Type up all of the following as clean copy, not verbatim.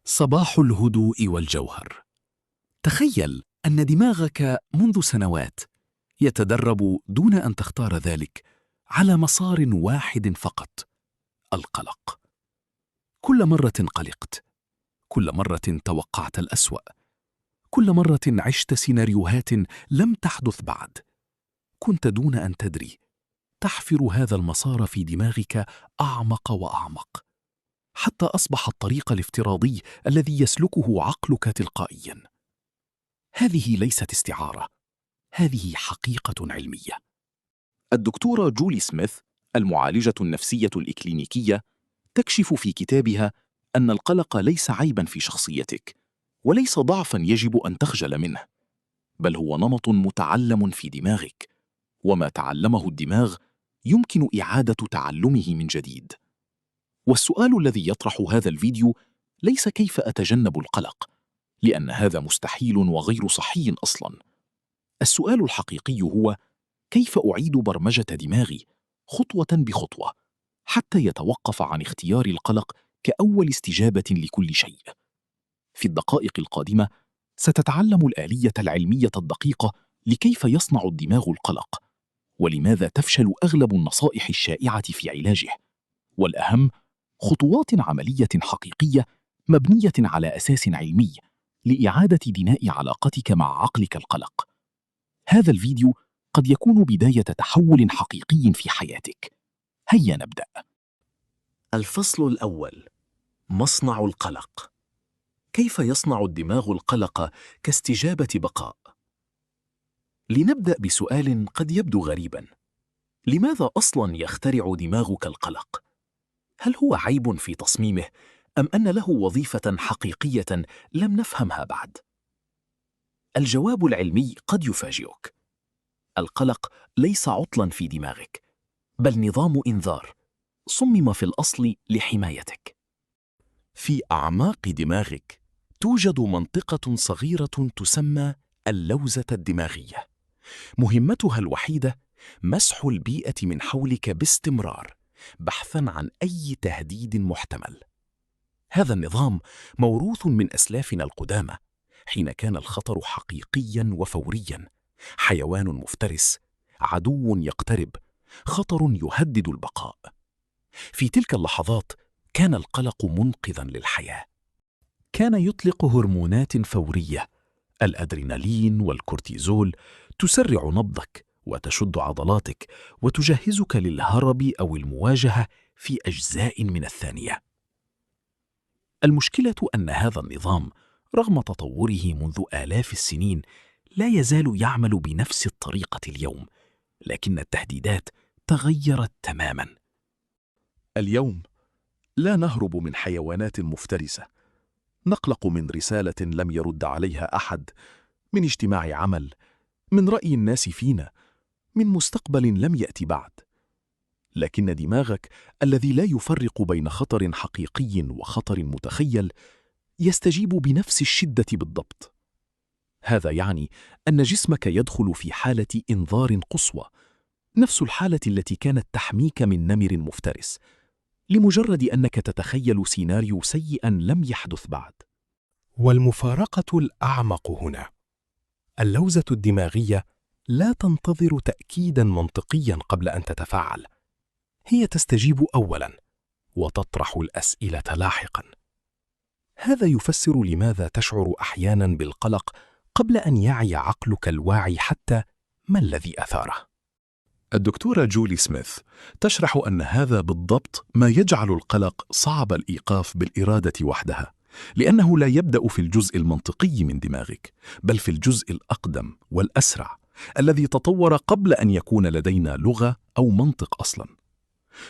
صباح الهدوء والجوهر. تخيل أن دماغك منذ سنوات يتدرب دون أن تختار ذلك على مسار واحد فقط: القلق. كل مرة قلقت، كل مرة توقعت الأسوأ، كل مرة عشت سيناريوهات لم تحدث بعد، كنت دون أن تدري تحفر هذا المسار في دماغك أعمق وأعمق، حتى أصبح الطريق الافتراضي الذي يسلكه عقلك تلقائياً. هذه ليست استعارة، هذه حقيقة علمية. الدكتورة جولي سميث، المعالجة النفسية الإكلينيكية، تكشف في كتابها أن القلق ليس عيباً في شخصيتك، وليس ضعفاً يجب أن تخجل منه، بل هو نمط متعلم في دماغك، وما تعلمه الدماغ يمكن إعادة تعلمه من جديد. والسؤال الذي يطرح هذا الفيديو ليس كيف أتجنب القلق، لأن هذا مستحيل وغير صحي أصلاً. السؤال الحقيقي هو: كيف أعيد برمجة دماغي خطوة بخطوة حتى يتوقف عن اختيار القلق كأول استجابة لكل شيء؟ في الدقائق القادمة ستتعلم الآلية العلمية الدقيقة لكيف يصنع الدماغ القلق، ولماذا تفشل أغلب النصائح الشائعة في علاجه، والأهم، خطوات عملية حقيقية مبنية على أساس علمي لإعادة بناء علاقتك مع عقلك القلق. هذا الفيديو قد يكون بداية تحول حقيقي في حياتك. هيا نبدأ. الفصل الأول: مصنع القلق. كيف يصنع الدماغ القلق كاستجابة بقاء؟ لنبدأ بسؤال قد يبدو غريباً: لماذا أصلاً يخترع دماغك القلق؟ هل هو عيب في تصميمه، أم أن له وظيفة حقيقية لم نفهمها بعد؟ الجواب العلمي قد يفاجئك. القلق ليس عطلاً في دماغك، بل نظام إنذار صمم في الأصل لحمايتك. في أعماق دماغك توجد منطقة صغيرة تسمى اللوزة الدماغية. مهمتها الوحيدة مسح البيئة من حولك باستمرار، بحثاً عن أي تهديد محتمل. هذا النظام موروث من أسلافنا القدامى، حين كان الخطر حقيقياً وفورياً: حيوان مفترس، عدو يقترب، خطر يهدد البقاء. في تلك اللحظات كان القلق منقذاً للحياة. كان يطلق هرمونات فورية، الأدرينالين والكورتيزول، تسرع نبضك وتشد عضلاتك وتجهزك للهرب أو المواجهة في أجزاء من الثانية. المشكلة أن هذا النظام، رغم تطوره منذ آلاف السنين، لا يزال يعمل بنفس الطريقة اليوم، لكن التهديدات تغيرت تماماً. اليوم لا نهرب من حيوانات مفترسة، نقلق من رسالة لم يرد عليها أحد، من اجتماع عمل، من رأي الناس فينا، من مستقبل لم يأتي بعد. لكن دماغك الذي لا يفرق بين خطر حقيقي وخطر متخيل يستجيب بنفس الشدة بالضبط. هذا يعني أن جسمك يدخل في حالة إنذار قصوى، نفس الحالة التي كانت تحميك من نمر مفترس، لمجرد أنك تتخيل سيناريو سيئاً لم يحدث بعد. والمفارقة الأعمق هنا: اللوزة الدماغية لا تنتظر تأكيداً منطقياً قبل أن تتفاعل، هي تستجيب أولاً وتطرح الأسئلة لاحقاً. هذا يفسر لماذا تشعر أحياناً بالقلق قبل أن يعي عقلك الواعي حتى ما الذي أثاره. الدكتورة جولي سميث تشرح أن هذا بالضبط ما يجعل القلق صعب الإيقاف بالإرادة وحدها، لأنه لا يبدأ في الجزء المنطقي من دماغك، بل في الجزء الأقدم والأسرع الذي تطور قبل أن يكون لدينا لغة أو منطق أصلاً.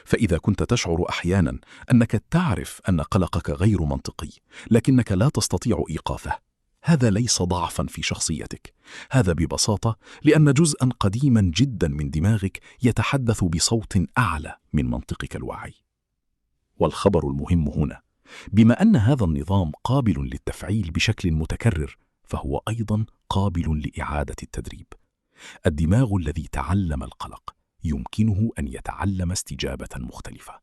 فإذا كنت تشعر أحياناً أنك تعرف أن قلقك غير منطقي لكنك لا تستطيع إيقافه، هذا ليس ضعفاً في شخصيتك، هذا ببساطة لأن جزءاً قديماً جداً من دماغك يتحدث بصوت أعلى من منطقك الواعي. والخبر المهم هنا: بما أن هذا النظام قابل للتفعيل بشكل متكرر، فهو أيضاً قابل لإعادة التدريب. الدماغ الذي تعلم القلق يمكنه أن يتعلم استجابة مختلفة.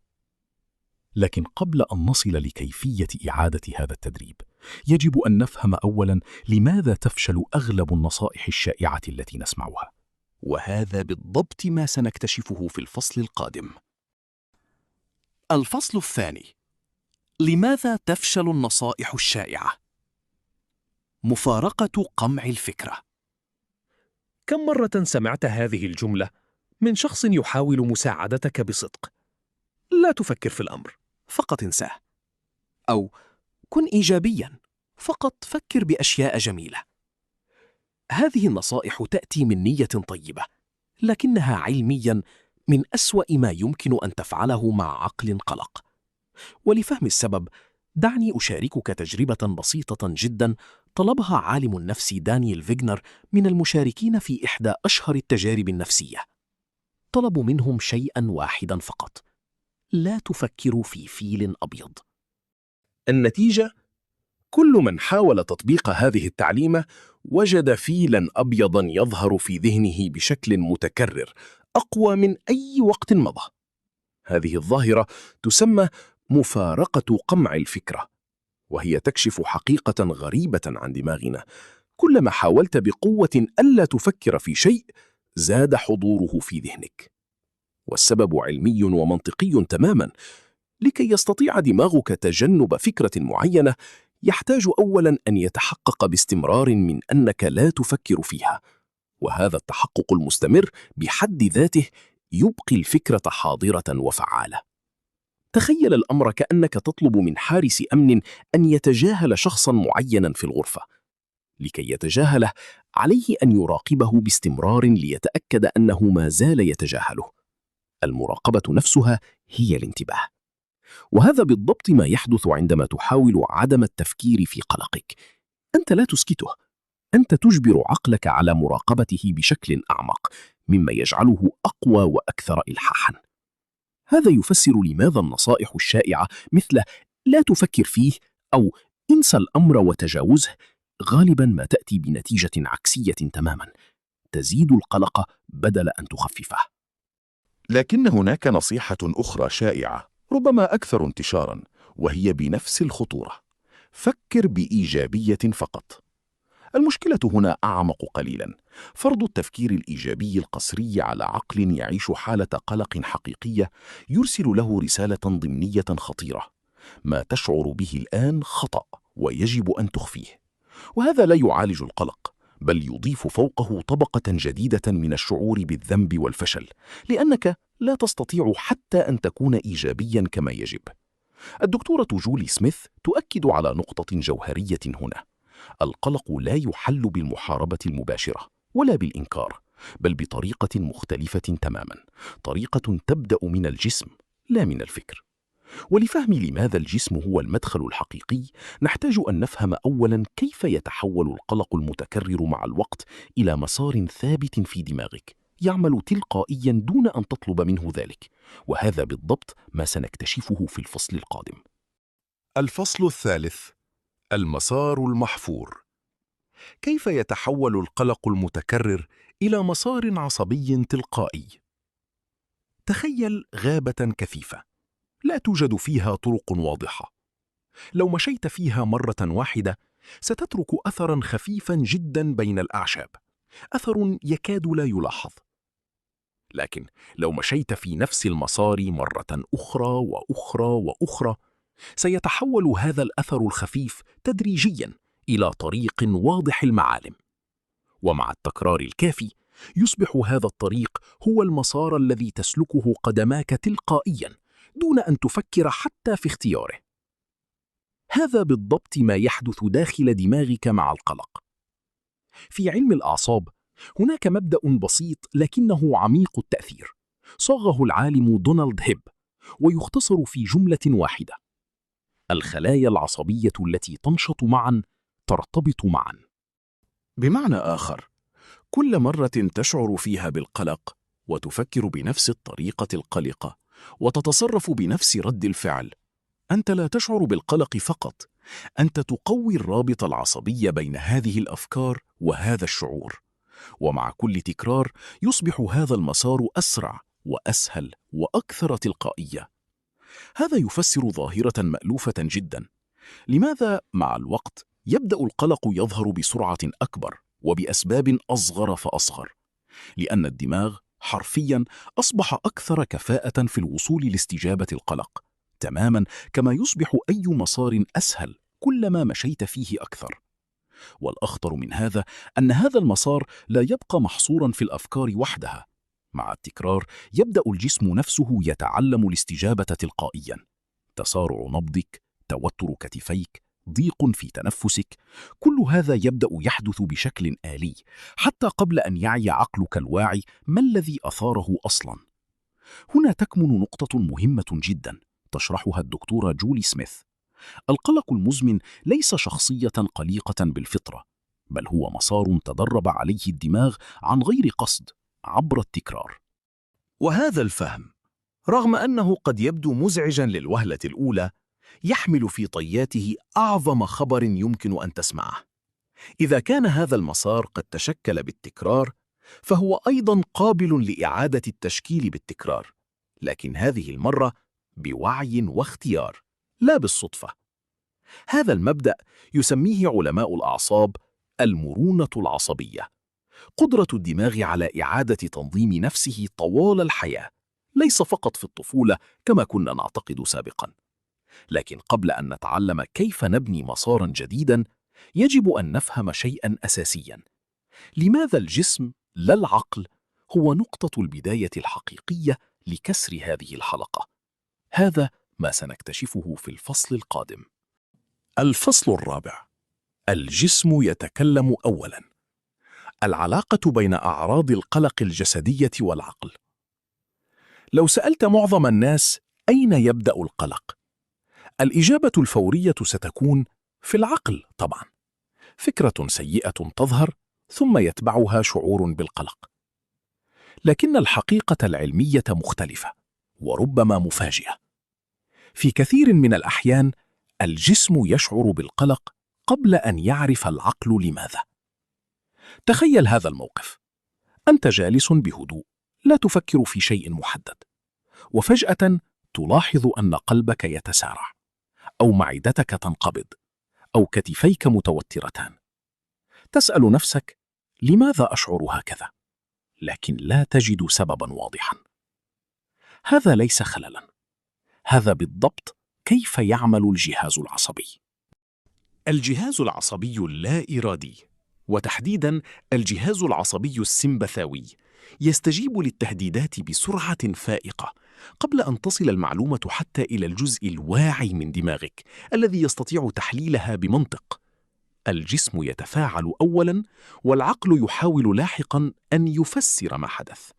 لكن قبل أن نصل لكيفية إعادة هذا التدريب، يجب أن نفهم أولاً لماذا تفشل أغلب النصائح الشائعة التي نسمعها. وهذا بالضبط ما سنكتشفه في الفصل القادم. الفصل الثاني: لماذا تفشل النصائح الشائعة؟ مفارقة قمع الفكرة. كم مرة سمعت هذه الجملة من شخص يحاول مساعدتك بصدق؟ لا تفكر في الأمر، فقط انساه. أو كن إيجابياً، فقط فكر بأشياء جميلة. هذه النصائح تأتي من نية طيبة، لكنها علمياً من أسوأ ما يمكن أن تفعله مع عقل قلق. ولفهم السبب، دعني أشاركك تجربة بسيطة جداً طلبها عالم النفس دانييل فيغنر من المشاركين في إحدى أشهر التجارب النفسية. طلبوا منهم شيئاً واحداً فقط: لا تفكروا في فيل أبيض. النتيجة: كل من حاول تطبيق هذه التعليمة وجد فيلاً أبيضاً يظهر في ذهنه بشكل متكرر أقوى من أي وقت مضى. هذه الظاهرة تسمى مفارقة قمع الفكرة، وهي تكشف حقيقة غريبة عن دماغنا. كلما حاولت بقوة ألا تفكر في شيء، زاد حضوره في ذهنك. والسبب علمي ومنطقي تماماً. لكي يستطيع دماغك تجنب فكرة معينة، يحتاج أولاً أن يتحقق باستمرار من أنك لا تفكر فيها، وهذا التحقق المستمر بحد ذاته يبقي الفكرة حاضرة وفعالة. تخيل الأمر كأنك تطلب من حارس أمن أن يتجاهل شخصاً معيناً في الغرفة. لكي يتجاهله، عليه أن يراقبه باستمرار ليتأكد أنه ما زال يتجاهله. المراقبة نفسها هي الانتباه. وهذا بالضبط ما يحدث عندما تحاول عدم التفكير في قلقك. أنت لا تسكته، أنت تجبر عقلك على مراقبته بشكل أعمق، مما يجعله أقوى وأكثر إلحاحاً. هذا يفسر لماذا النصائح الشائعة مثل لا تفكر فيه أو انسى الأمر وتجاوزه غالباً ما تأتي بنتيجة عكسية تماماً: تزيد القلق بدل أن تخففه. لكن هناك نصيحة أخرى شائعة، ربما أكثر انتشاراً، وهي بنفس الخطورة: فكر بإيجابية فقط. المشكلة هنا أعمق قليلاً. فرض التفكير الإيجابي القصري على عقل يعيش حالة قلق حقيقية يرسل له رسالة ضمنية خطيرة: ما تشعر به الآن خطأ ويجب أن تخفيه. وهذا لا يعالج القلق، بل يضيف فوقه طبقة جديدة من الشعور بالذنب والفشل، لأنك لا تستطيع حتى أن تكون إيجابياً كما يجب. الدكتورة جولي سميث تؤكد على نقطة جوهرية هنا: القلق لا يحل بالمحاربة المباشرة ولا بالإنكار، بل بطريقة مختلفة تماماً، طريقة تبدأ من الجسم لا من الفكر. ولفهم لماذا الجسم هو المدخل الحقيقي، نحتاج أن نفهم أولاً كيف يتحول القلق المتكرر مع الوقت إلى مسار ثابت في دماغك يعمل تلقائياً دون أن تطلب منه ذلك. وهذا بالضبط ما سنكتشفه في الفصل القادم. الفصل الثالث: المسار المحفور. كيف يتحول القلق المتكرر إلى مسار عصبي تلقائي؟ تخيل غابة كثيفة لا توجد فيها طرق واضحة. لو مشيت فيها مرة واحدة، ستترك أثراً خفيفاً جداً بين الأعشاب، أثر يكاد لا يلاحظ. لكن لو مشيت في نفس المسار مرة أخرى وأخرى وأخرى، سيتحول هذا الأثر الخفيف تدريجياً إلى طريق واضح المعالم. ومع التكرار الكافي، يصبح هذا الطريق هو المسار الذي تسلكه قدماك تلقائياً دون أن تفكر حتى في اختياره. هذا بالضبط ما يحدث داخل دماغك مع القلق. في علم الأعصاب، هناك مبدأ بسيط لكنه عميق التأثير، صاغه العالم دونالد هيب، ويختصر في جملة واحدة: الخلايا العصبية التي تنشط معاً ترتبط معاً. بمعنى آخر، كل مرة تشعر فيها بالقلق وتفكر بنفس الطريقة القلقة وتتصرف بنفس رد الفعل، أنت لا تشعر بالقلق فقط، أنت تقوي الرابط العصبي بين هذه الأفكار وهذا الشعور. ومع كل تكرار يصبح هذا المسار أسرع وأسهل وأكثر تلقائية. هذا يفسر ظاهرة مألوفة جدا. لماذا مع الوقت يبدأ القلق يظهر بسرعة أكبر وبأسباب أصغر فأصغر؟ لأن الدماغ حرفياً أصبح أكثر كفاءة في الوصول لاستجابة القلق، تماماً كما يصبح أي مسار أسهل كلما مشيت فيه أكثر. والأخطر من هذا أن هذا المسار لا يبقى محصوراً في الأفكار وحدها. مع التكرار يبدأ الجسم نفسه يتعلم الاستجابة تلقائياً. تسارع نبضك، توتر كتفيك، ضيق في تنفسك، كل هذا يبدأ يحدث بشكل آلي حتى قبل أن يعي عقلك الواعي ما الذي أثاره أصلاً. هنا تكمن نقطة مهمة جداً تشرحها الدكتورة جولي سميث. القلق المزمن ليس شخصية قليقة بالفطرة، بل هو مسار تدرب عليه الدماغ عن غير قصد عبر التكرار. وهذا الفهم، رغم أنه قد يبدو مزعجاً للوهلة الأولى، يحمل في طياته أعظم خبر يمكن أن تسمعه. إذا كان هذا المسار قد تشكل بالتكرار، فهو أيضاً قابل لإعادة التشكيل بالتكرار، لكن هذه المرة بوعي واختيار، لا بالصدفة. هذا المبدأ يسميه علماء الأعصاب المرونة العصبية، قدرة الدماغ على إعادة تنظيم نفسه طوال الحياة، ليس فقط في الطفولة كما كنا نعتقد سابقاً. لكن قبل أن نتعلم كيف نبني مساراً جديداً، يجب أن نفهم شيئاً أساسياً. لماذا الجسم، لا العقل، هو نقطة البداية الحقيقية لكسر هذه الحلقة؟ هذا ما سنكتشفه في الفصل القادم. الفصل الرابع: الجسم يتكلم أولاً. العلاقة بين أعراض القلق الجسدية والعقل. لو سألت معظم الناس أين يبدأ القلق؟ الإجابة الفورية ستكون في العقل طبعاً. فكرة سيئة تظهر ثم يتبعها شعور بالقلق. لكن الحقيقة العلمية مختلفة وربما مفاجئة. في كثير من الأحيان الجسم يشعر بالقلق قبل أن يعرف العقل لماذا. تخيل هذا الموقف: أنت جالس بهدوء، لا تفكر في شيء محدد، وفجأة تلاحظ أن قلبك يتسارع، أو معدتك تنقبض، أو كتفيك متوترتان. تسأل نفسك: لماذا أشعر هكذا؟ لكن لا تجد سبباً واضحاً. هذا ليس خللاً، هذا بالضبط كيف يعمل الجهاز العصبي. الجهاز العصبي اللا إرادي، وتحديداً الجهاز العصبي السمبثاوي، يستجيب للتهديدات بسرعة فائقة قبل أن تصل المعلومة حتى إلى الجزء الواعي من دماغك الذي يستطيع تحليلها بمنطق. الجسم يتفاعل أولاً، والعقل يحاول لاحقاً أن يفسر ما حدث.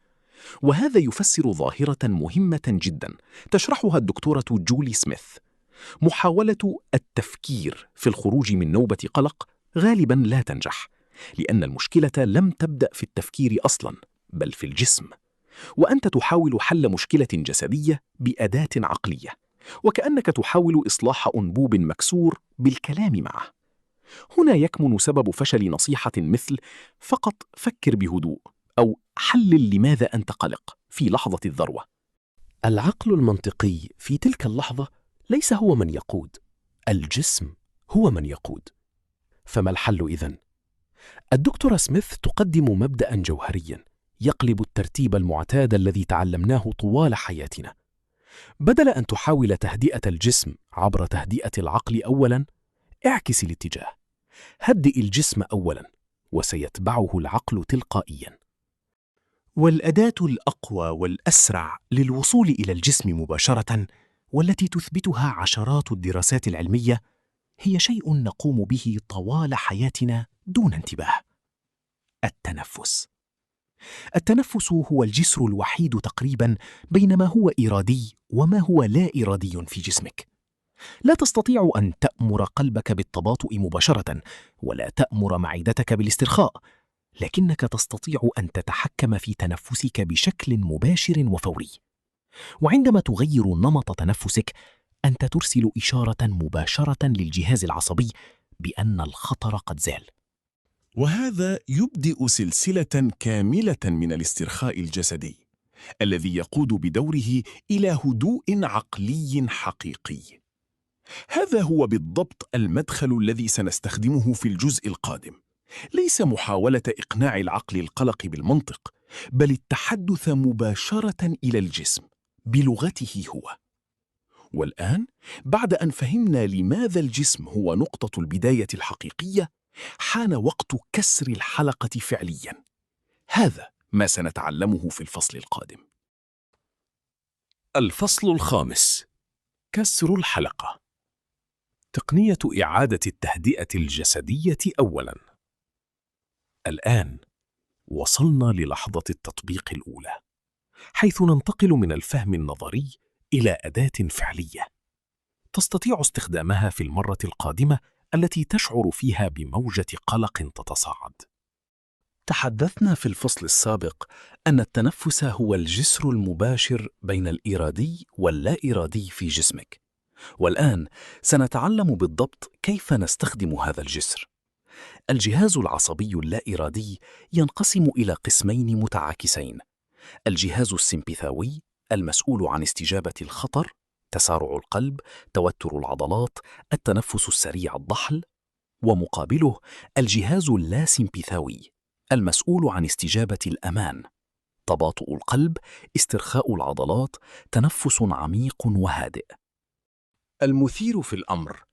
وهذا يفسر ظاهرة مهمة جداً تشرحها الدكتورة جولي سميث. محاولة التفكير في الخروج من نوبة قلق غالباً لا تنجح، لأن المشكلة لم تبدأ في التفكير أصلاً، بل في الجسم. وأنت تحاول حل مشكلة جسدية بأداة عقلية، وكأنك تحاول إصلاح أنبوب مكسور بالكلام معه. هنا يكمن سبب فشل نصيحة مثل فقط فكر بهدوء، أو حلل لماذا أنت قلق في لحظة الذروة. العقل المنطقي في تلك اللحظة ليس هو من يقود، الجسم هو من يقود. فما الحل إذن؟ الدكتورة سميث تقدم مبدأ جوهريا يقلب الترتيب المعتاد الذي تعلمناه طوال حياتنا. بدل أن تحاول تهدئة الجسم عبر تهدئة العقل أولا، اعكس الاتجاه. هدئ الجسم أولا، وسيتبعه العقل تلقائيا. والأداة الأقوى والأسرع للوصول إلى الجسم مباشرة، والتي تثبتها عشرات الدراسات العلمية، هي شيء نقوم به طوال حياتنا دون انتباه: التنفس. التنفس هو الجسر الوحيد تقريباً بين ما هو إرادي وما هو لا إرادي في جسمك. لا تستطيع أن تأمر قلبك بالتباطؤ مباشرة، ولا تأمر معدتك بالاسترخاء، لكنك تستطيع أن تتحكم في تنفسك بشكل مباشر وفوري. وعندما تغير نمط تنفسك، أنت ترسل إشارة مباشرة للجهاز العصبي بأن الخطر قد زال. وهذا يبدئ سلسلة كاملة من الاسترخاء الجسدي. الذي يقود بدوره إلى هدوء عقلي حقيقي. هذا هو بالضبط المدخل الذي سنستخدمه في الجزء القادم، ليس محاولة إقناع العقل القلق بالمنطق، بل التحدث مباشرة إلى الجسم بلغته هو. والآن، بعد أن فهمنا لماذا الجسم هو نقطة البداية الحقيقية، حان وقت كسر الحلقة فعلياً. هذا ما سنتعلمه في الفصل القادم. الفصل الخامس: كسر الحلقة. تقنية إعادة التهدئة الجسدية أولاً. الآن وصلنا للحظة التطبيق الأولى، حيث ننتقل من الفهم النظري إلى أداة فعلية تستطيع استخدامها في المرة القادمة التي تشعر فيها بموجة قلق تتصاعد. تحدثنا في الفصل السابق أن التنفس هو الجسر المباشر بين الإرادي واللا إرادي في جسمك، والآن سنتعلم بالضبط كيف نستخدم هذا الجسر. الجهاز العصبي اللا إرادي ينقسم إلى قسمين متعاكسين: الجهاز السمبثاوي المسؤول عن استجابة الخطر، تسارع القلب، توتر العضلات، التنفس السريع الضحل، ومقابله الجهاز اللاسمبثاوي المسؤول عن استجابة الأمان، تباطؤ القلب، استرخاء العضلات، تنفس عميق وهادئ. المثير في الأمر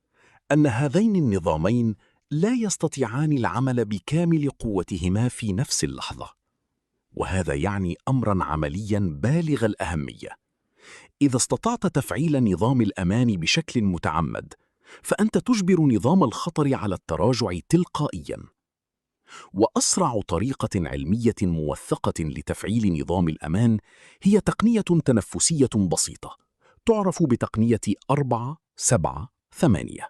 أن هذين النظامين لا يستطيعان العمل بكامل قوتهما في نفس اللحظة، وهذا يعني أمراً عملياً بالغ الأهمية. إذا استطعت تفعيل نظام الأمان بشكل متعمد، فأنت تجبر نظام الخطر على التراجع تلقائياً. وأسرع طريقة علمية موثقة لتفعيل نظام الأمان هي تقنية تنفسية بسيطة تعرف بتقنية 4-7-8.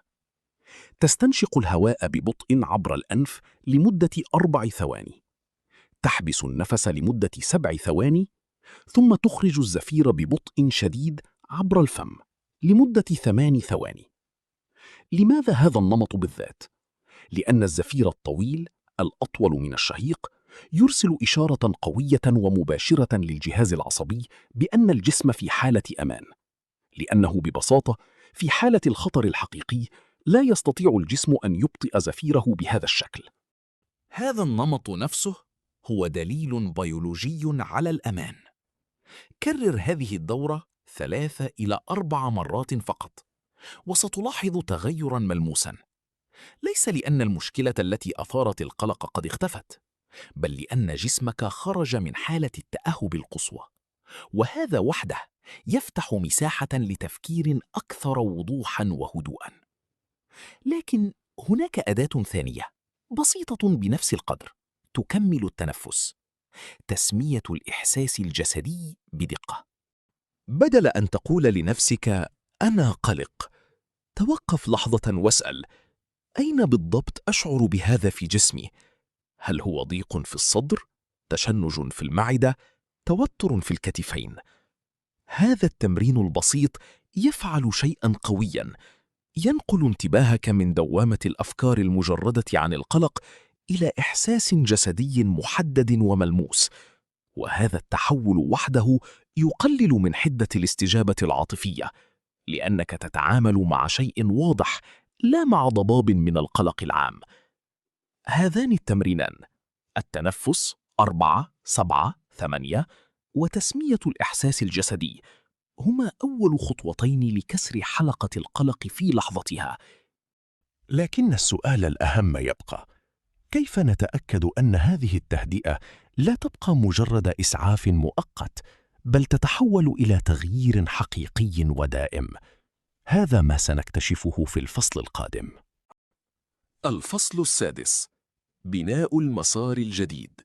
تستنشق الهواء ببطء عبر الأنف لمدة 4 ثواني، تحبس النفس لمدة 7 ثواني، ثم تخرج الزفير ببطء شديد عبر الفم لمدة 8 ثواني. لماذا هذا النمط بالذات؟ لأن الزفير الطويل الأطول من الشهيق يرسل إشارة قوية ومباشرة للجهاز العصبي بأن الجسم في حالة أمان، لأنه ببساطة في حالة الخطر الحقيقي لا يستطيع الجسم أن يبطئ زفيره بهذا الشكل. هذا النمط نفسه هو دليل بيولوجي على الأمان. كرر هذه الدورة 3 إلى 4 مرات فقط، وستلاحظ تغيراً ملموساً. ليس لأن المشكلة التي أثارت القلق قد اختفت، بل لأن جسمك خرج من حالة التأهب القصوى، وهذا وحده يفتح مساحة لتفكير أكثر وضوحاً وهدوءاً. لكن هناك أداة ثانية بسيطة بنفس القدر تكمل التنفس: تسمية الإحساس الجسدي بدقة. بدل أن تقول لنفسك أنا قلق، توقف لحظة واسأل: أين بالضبط أشعر بهذا في جسمي؟ هل هو ضيق في الصدر، تشنج في المعدة، توتر في الكتفين؟ هذا التمرين البسيط يفعل شيئاً قوياً، ينقل انتباهك من دوامة الأفكار المجردة عن القلق إلى إحساس جسدي محدد وملموس، وهذا التحول وحده يقلل من حدة الاستجابة العاطفية، لأنك تتعامل مع شيء واضح لا مع ضباب من القلق العام. هذان التمرينان، التنفس 4-7-8 وتسمية الإحساس الجسدي، هما أول خطوتين لكسر حلقة القلق في لحظتها. لكن السؤال الأهم يبقى: كيف نتأكد أن هذه التهدئة لا تبقى مجرد إسعاف مؤقت، بل تتحول إلى تغيير حقيقي ودائم؟ هذا ما سنكتشفه في الفصل القادم. الفصل السادس: بناء المسار الجديد.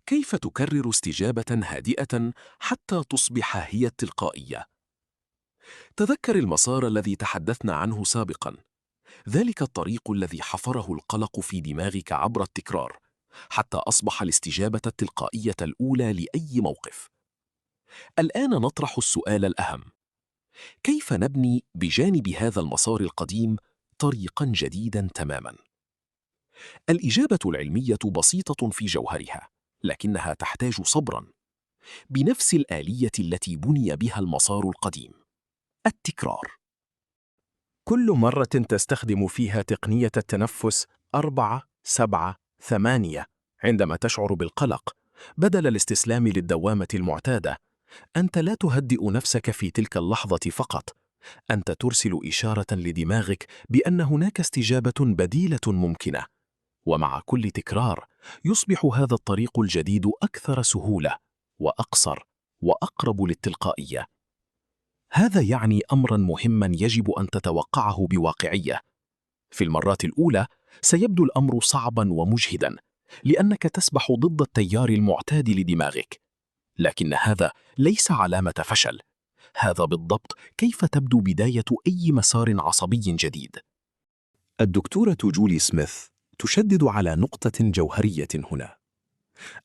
كيف تكرر استجابة هادئة حتى تصبح هي التلقائية؟ تذكر المسار الذي تحدثنا عنه سابقاً، ذلك الطريق الذي حفره القلق في دماغك عبر التكرار حتى أصبح الاستجابة التلقائية الأولى لأي موقف. الآن نطرح السؤال الأهم: كيف نبني بجانب هذا المسار القديم طريقاً جديداً تماماً؟ الإجابة العلمية بسيطة في جوهرها، لكنها تحتاج صبراً. بنفس الآلية التي بني بها المسار القديم: التكرار. كل مرة تستخدم فيها تقنية التنفس 4-7-8 عندما تشعر بالقلق، بدل الاستسلام للدوامة المعتادة، أنت لا تهدئ نفسك في تلك اللحظة فقط، أنت ترسل إشارة لدماغك بأن هناك استجابة بديلة ممكنة. ومع كل تكرار يصبح هذا الطريق الجديد أكثر سهولة وأقصر وأقرب للتلقائية. هذا يعني أمراً مهماً يجب أن تتوقعه بواقعية. في المرات الأولى سيبدو الأمر صعباً ومجهداً، لأنك تسبح ضد التيار المعتاد لدماغك، لكن هذا ليس علامة فشل. هذا بالضبط كيف تبدو بداية أي مسار عصبي جديد. الدكتورة جولي سميث تشدد على نقطة جوهرية هنا.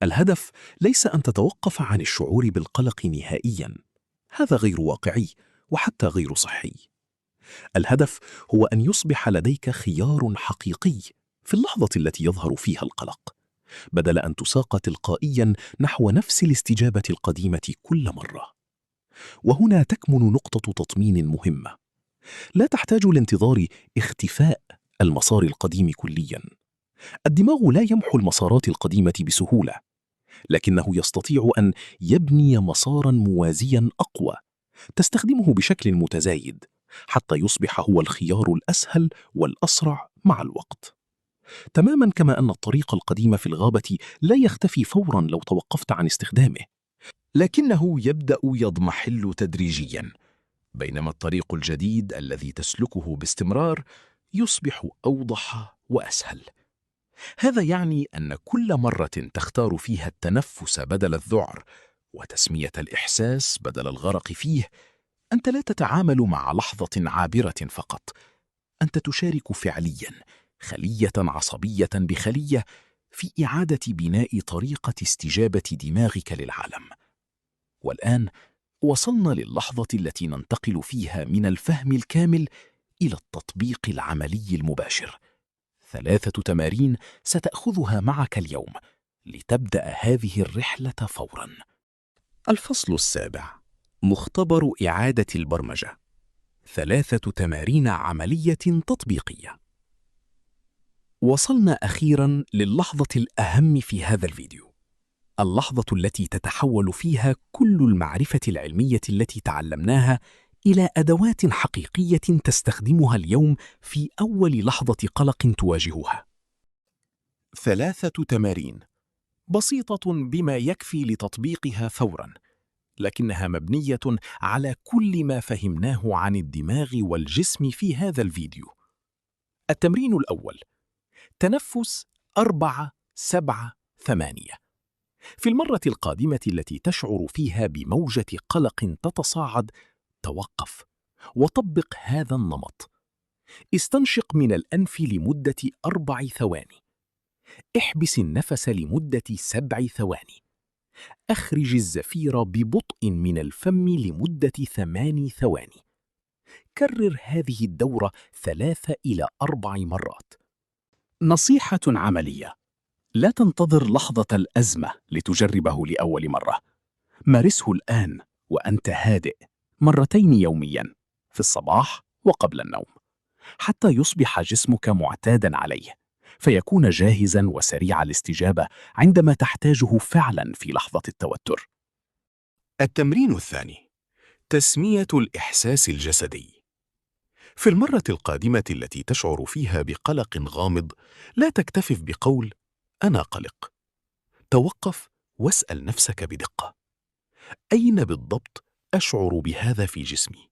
الهدف ليس أن تتوقف عن الشعور بالقلق نهائياً، هذا غير واقعي وحتى غير صحي. الهدف هو أن يصبح لديك خيار حقيقي في اللحظة التي يظهر فيها القلق، بدل أن تساق تلقائياً نحو نفس الاستجابة القديمة كل مرة. وهنا تكمن نقطة تطمين مهمة. لا تحتاج لانتظار اختفاء المسار القديم كلياً. الدماغ لا يمحو المسارات القديمة بسهولة، لكنه يستطيع أن يبني مساراً موازياً أقوى تستخدمه بشكل متزايد حتى يصبح هو الخيار الأسهل والأسرع مع الوقت. تماماً كما أن الطريق القديم في الغابة لا يختفي فوراً لو توقفت عن استخدامه، لكنه يبدأ يضمحل تدريجياً، بينما الطريق الجديد الذي تسلكه باستمرار يصبح أوضح وأسهل. هذا يعني أن كل مرة تختار فيها التنفس بدل الذعر وتسمية الإحساس بدل الغرق فيه، أنت لا تتعامل مع لحظة عابرة فقط، أنت تشارك فعلياً خلية عصبية بخلية في إعادة بناء طريقة استجابة دماغك للعالم. والآن وصلنا للحظة التي ننتقل فيها من الفهم الكامل إلى التطبيق العملي المباشر. 3 تمارين ستأخذها معك اليوم لتبدأ هذه الرحلة فوراً. الفصل 7: مختبر إعادة البرمجة. 3 تمارين عملية تطبيقية. وصلنا أخيراً للحظة الأهم في هذا الفيديو، اللحظة التي تتحول فيها كل المعرفة العلمية التي تعلمناها إلى أدوات حقيقية تستخدمها اليوم في أول لحظة قلق تواجهها. 3 تمارين بسيطة بما يكفي لتطبيقها فوراً، لكنها مبنية على كل ما فهمناه عن الدماغ والجسم في هذا الفيديو. التمرين الأول: تنفس 4-7-8. في المرة القادمة التي تشعر فيها بموجة قلق تتصاعد، توقف وطبق هذا النمط. استنشق من الأنف لمدة 4 ثواني. احبس النفس لمدة 7 ثواني. أخرج الزفير ببطء من الفم لمدة 8 ثواني. كرر هذه الدورة 3 إلى 4 مرات. نصيحة عملية: لا تنتظر لحظة الأزمة لتجربه لأول مرة. مارسه الآن وأنت هادئ 2 يومياً، في الصباح وقبل النوم، حتى يصبح جسمك معتاداً عليه، فيكون جاهزاً وسريع الاستجابة عندما تحتاجه فعلاً في لحظة التوتر. التمرين الثاني: تسمية الإحساس الجسدي. في المرة القادمة التي تشعر فيها بقلق غامض، لا تكتفف بقول أنا قلق. توقف واسأل نفسك بدقة: أين بالضبط أشعر بهذا في جسمي؟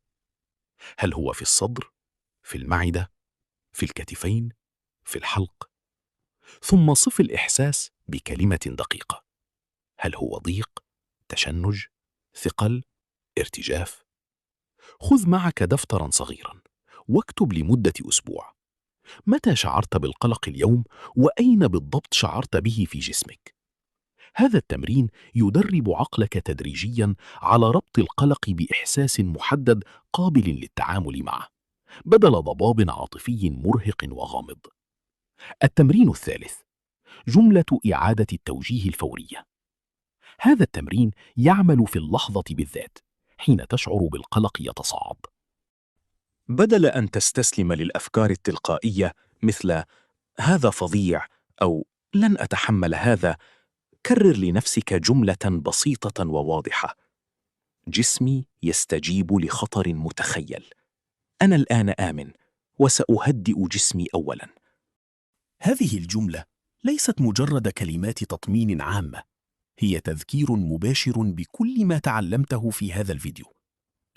هل هو في الصدر؟ في المعدة؟ في الكتفين؟ في الحلق؟ ثم صف الإحساس بكلمة دقيقة: هل هو ضيق؟ تشنج؟ ثقل؟ ارتجاف؟ خذ معك دفتراً صغيراً واكتب لمدة أسبوع: متى شعرت بالقلق اليوم؟ وأين بالضبط شعرت به في جسمك؟ هذا التمرين يدرب عقلك تدريجياً على ربط القلق بإحساس محدد قابل للتعامل معه، بدل ضباب عاطفي مرهق وغامض. التمرين الثالث: جملة إعادة التوجيه الفورية. هذا التمرين يعمل في اللحظة بالذات حين تشعر بالقلق يتصاعد. بدل أن تستسلم للأفكار التلقائية مثل هذا فظيع أو لن أتحمل هذا، كرر لنفسك جملة بسيطة وواضحة: جسمي يستجيب لخطر متخيل. أنا الآن آمن وسأهدئ جسمي أولاً. هذه الجملة ليست مجرد كلمات تطمين عامة، هي تذكير مباشر بكل ما تعلمته في هذا الفيديو،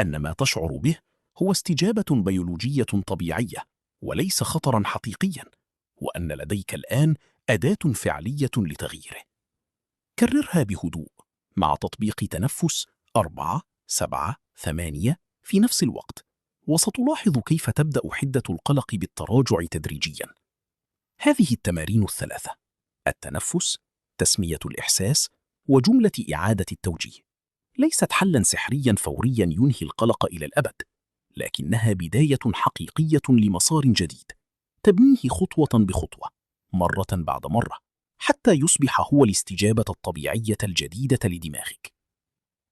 أن ما تشعر به هو استجابة بيولوجية طبيعية وليس خطراً حقيقياً، وأن لديك الآن أداة فعلية لتغييره. كررها بهدوء مع تطبيق تنفس 4-7-8 في نفس الوقت، وستلاحظ كيف تبدأ حدة القلق بالتراجع تدريجياً. هذه التمارين الثلاثة: التنفس، تسمية الإحساس، وجملة إعادة التوجيه، ليست حلاً سحرياً فورياً ينهي القلق إلى الأبد، لكنها بداية حقيقية لمسار جديد تبنيه خطوة بخطوة، مرة بعد مرة، حتى يصبح هو الاستجابة الطبيعية الجديدة لدماغك.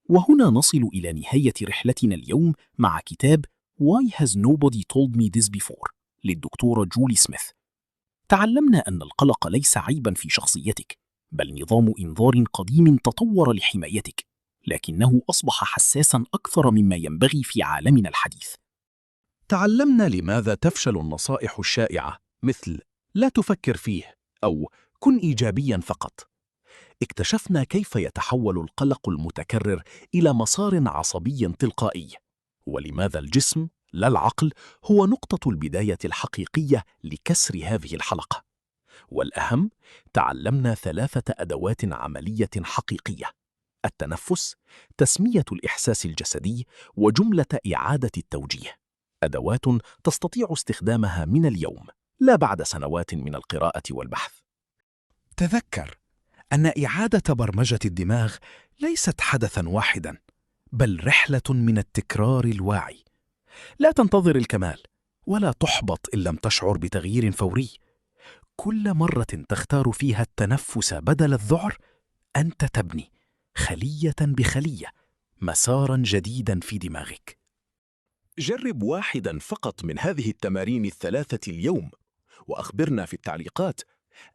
وهنا نصل إلى نهاية رحلتنا اليوم مع كتاب Why Has Nobody Told Me This Before للدكتورة جولي سميث. تعلمنا أن القلق ليس عيباً في شخصيتك، بل نظام إنذار قديم تطور لحمايتك، لكنه أصبح حساساً أكثر مما ينبغي في عالمنا الحديث. تعلمنا لماذا تفشل النصائح الشائعة مثل لا تفكر فيه أو كن إيجابياً فقط. اكتشفنا كيف يتحول القلق المتكرر إلى مسار عصبي تلقائي، ولماذا الجسم لا العقل هو نقطة البداية الحقيقية لكسر هذه الحلقة. والأهم، تعلمنا 3 أدوات عملية حقيقية: التنفس، تسمية الإحساس الجسدي، وجملة إعادة التوجيه. أدوات تستطيع استخدامها من اليوم، لا بعد سنوات من القراءة والبحث. تذكر أن إعادة برمجة الدماغ ليست حدثاً واحداً، بل رحلة من التكرار الواعي. لا تنتظر الكمال، ولا تحبط إن لم تشعر بتغيير فوري. كل مرة تختار فيها التنفس بدل الذعر، أنت تبني خلية بخلية مساراً جديداً في دماغك. جرب واحداً فقط من هذه التمارين ال3 اليوم، وأخبرنا في التعليقات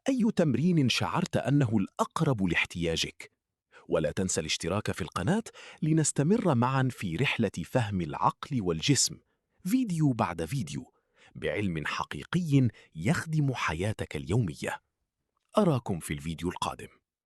أي تمرين شعرت أنه الأقرب لاحتياجك. ولا تنسى الاشتراك في القناة لنستمر معاً في رحلة فهم العقل والجسم، فيديو بعد فيديو، بعلم حقيقي يخدم حياتك اليومية. أراكم في الفيديو القادم.